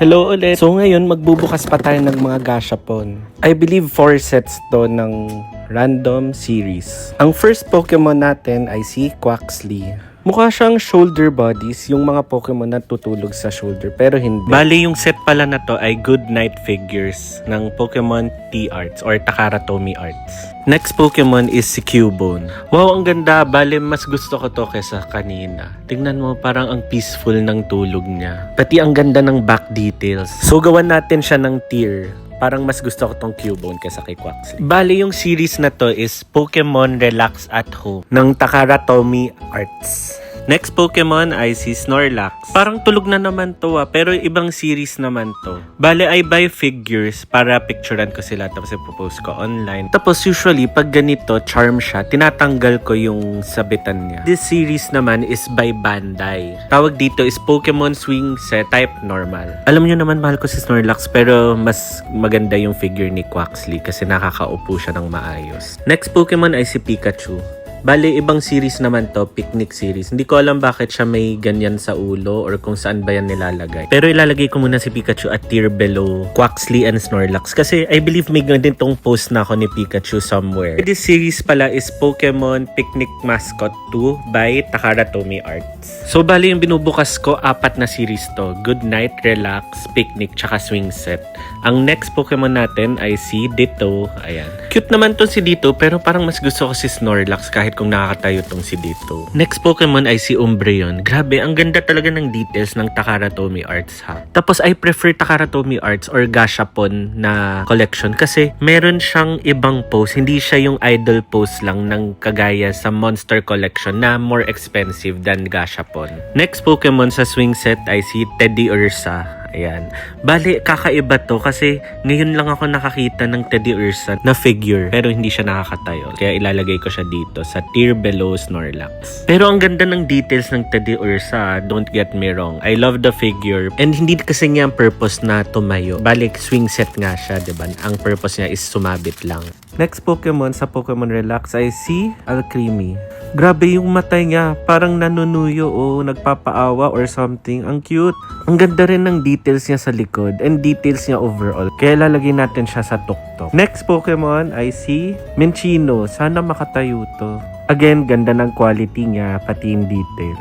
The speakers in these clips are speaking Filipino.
Hello ulit. So ngayon magbubukas pa tayo ng mga gashapon. I believe 4 sets to ng random series. Ang first Pokemon natin ay si Quaxly. Mukha siyang shoulder bodies, yung mga Pokemon na tutulog sa shoulder, pero hindi. Bali, yung set pala na to ay Good Night figures ng Pokemon T-Arts or Takara Tomy Arts. Next Pokemon is si Cubone. Wow, ang ganda. Bali, mas gusto ko to kesa kanina. Tingnan mo, parang ang peaceful ng tulog niya. Pati ang ganda ng back details. So, gawan natin siya ng tier. Parang mas gusto ko tong Cubone kesa kay Quaxly. Bali, yung series na to is Pokemon Relax at Home ng Takara Tomy Arts. Next Pokemon ay si Snorlax. Parang tulog na naman to pero ibang series naman to. Bale, I buy figures para picturean ko sila tapos ipopost ko online. Tapos usually, pag ganito, charm siya, tinatanggal ko yung sabitan niya. This series naman is by Bandai. Tawag dito is Pokemon Swing Set Type Normal. Alam niyo naman, mahal ko si Snorlax pero mas maganda yung figure ni Quaxly kasi nakakaupo siya ng maayos. Next Pokemon ay si Pikachu. Bale, ibang series naman to, picnic series. Hindi ko alam bakit siya may ganyan sa ulo or kung saan ba yan nilalagay. Pero ilalagay ko muna si Pikachu at tier below Quaxly and Snorlax kasi I believe may ganitong post na ako ni Pikachu somewhere. This series pala is Pokemon Picnic Mascot 2 by Takara Tomy Arts. So, bale yung binubukas ko, 4 na series to. Good Night, Relax, Picnic, tsaka Swing Set. Ang next Pokemon natin ay si Ditto. Ayan. Cute naman to si Ditto pero parang mas gusto ko si Snorlax kahit kung nakakatayo tong si Ditto. Next Pokemon ay si Umbreon. Grabe, ang ganda talaga ng details ng Takara Tomy Arts ha. Tapos I prefer Takara Tomy Arts or Gashapon na collection kasi meron siyang ibang pose. Hindi siya yung idol pose lang ng kagaya sa Monster Collection na more expensive than Gashapon. Next Pokemon sa swing set ay si Teddiursa. Ayan. Bali, kakaiba to kasi ngayon lang ako nakakita ng Teddiursa na figure pero hindi siya nakakatayo. Kaya ilalagay ko siya dito sa tier below Snorlax. Pero ang ganda ng details ng Teddiursa, don't get me wrong. I love the figure and hindi kasi niya ang purpose na tumayo. Bali, swing set nga siya, diba? Ang purpose niya is sumabit lang. Next Pokemon sa Pokemon Relax ay si Alcremie. Grabe yung mata niya, parang nanunuyo o nagpapaawa or something. Ang cute. Ang ganda rin ng details niya sa likod and details niya overall. Kaya lalagay natin siya sa tuktok. Next Pokemon ay si Minccino. Sana makatayo to. Again, ganda ng quality niya, pati yung detail.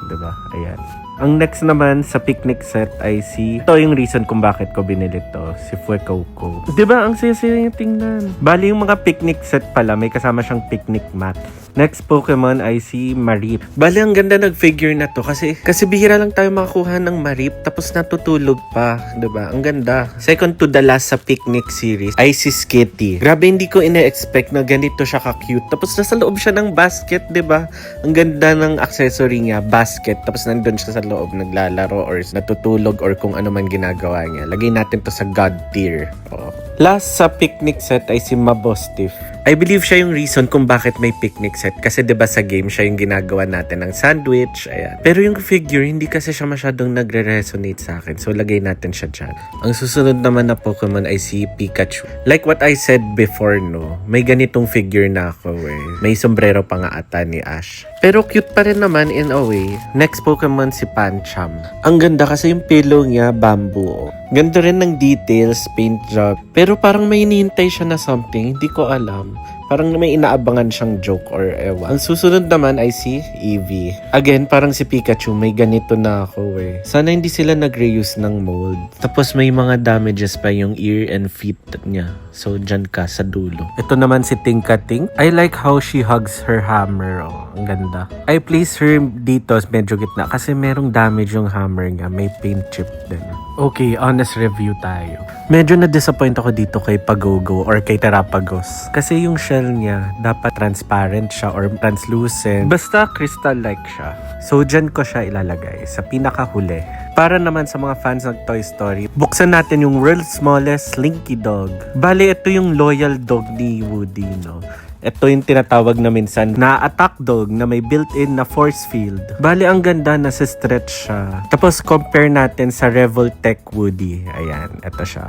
Diba? Ayan. Ang next naman sa picnic set ay si... Ito yung reason kung bakit ko binili to. Si Fuecoco. Diba? Ang saya-saya yung tingnan. Bali yung mga picnic set pala, may kasama siyang picnic mat. Next Pokemon ay si Mareep. Bali, ang ganda nag-figure na to kasi bihira lang tayo makakuha ng Mareep tapos natutulog pa. Diba? Ang ganda. Second to the last sa picnic series ay si Skitty. Grabe, hindi ko ina-expect na ganito siya ka-cute. Tapos nasa loob siya ng basket, diba? Ang ganda ng accessory niya, basket. Tapos nandun siya sa loob naglalaro or natutulog or kung ano man ginagawa niya. Lagay natin to sa God tier. Oh. Last sa picnic set ay si Mabosstiff. I believe siya yung reason kung bakit may picnic set. Kasi diba sa game siya yung ginagawa natin ng sandwich. Ayan. Pero yung figure, hindi kasi siya masyadong nagre-resonate sa akin. So lagay natin siya dyan. Ang susunod naman na Pokemon ay si Pikachu. Like what I said before, no? May ganitong figure na ako eh. May sombrero pa nga ata ni Ash. Pero cute pa rin naman in a way. Next Pokemon si Pancham. Ang ganda kasi yung pillow niya, bamboo. Ganda rin ng details, paint job. Pero parang may hinihintay siya na something. Hindi ko alam. Parang may inaabangan siyang joke or ewan. Ang susunod naman ay si Eevee. Again, parang si Pikachu, may ganito na ako eh. Sana hindi sila nag-reuse ng mold. Tapos may mga damages pa yung ear and feet niya. So, dyan ka sa dulo. Ito naman si Tinkating. I like how she hugs her hammer. Oh, ang ganda. I place her dito, medyo gitna. Kasi merong damage yung hammer niya. May paint chip din. Okay, honest review tayo. Medyo na-disappoint ako dito kay Pagogo or kay Terapagos. Kasi yung shell niya, dapat transparent siya or translucent. Basta crystal-like siya. So, dyan ko siya ilalagay sa pinakahuli. Para naman sa mga fans ng Toy Story, buksan natin yung world's smallest Slinky Dog. Bale, ito yung loyal dog ni Woody, no? Ito yung tinatawag na minsan na attack dog na may built-in na force field. Bali, ang ganda na stretch siya. Tapos, compare natin sa Revoltech Woody. Ayan, ito siya.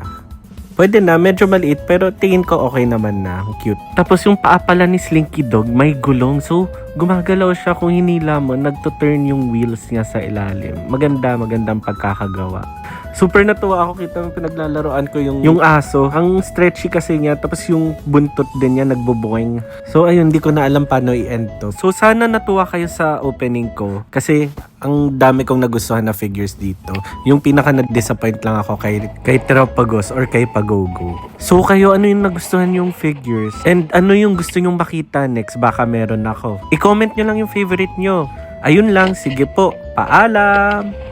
Pwede na, medyo maliit pero tingin ko okay naman na. Cute. Tapos yung paa pala ni Slinky Dog may gulong. So, gumagalaw siya kung hinila mo, nagto-turn yung wheels niya sa ilalim. Magandang pagkakagawa. Super natuwa ako kita ng pinaglalaroan ko yung aso. Ang stretchy kasi niya, tapos yung buntot din niya nagbubuking. So ayun, di ko na alam paano i-end to. So sana natuwa kayo sa opening ko kasi ang dami kong nagustuhan na figures dito. Yung pinaka na-disappoint lang ako kay Tropagos or kay Pagogo. So kayo, ano yung nagustuhan yung figures? And ano yung gusto nyong makita next? Baka meron ako. I-comment nyo lang yung favorite nyo. Ayun lang, sige po. Paalam!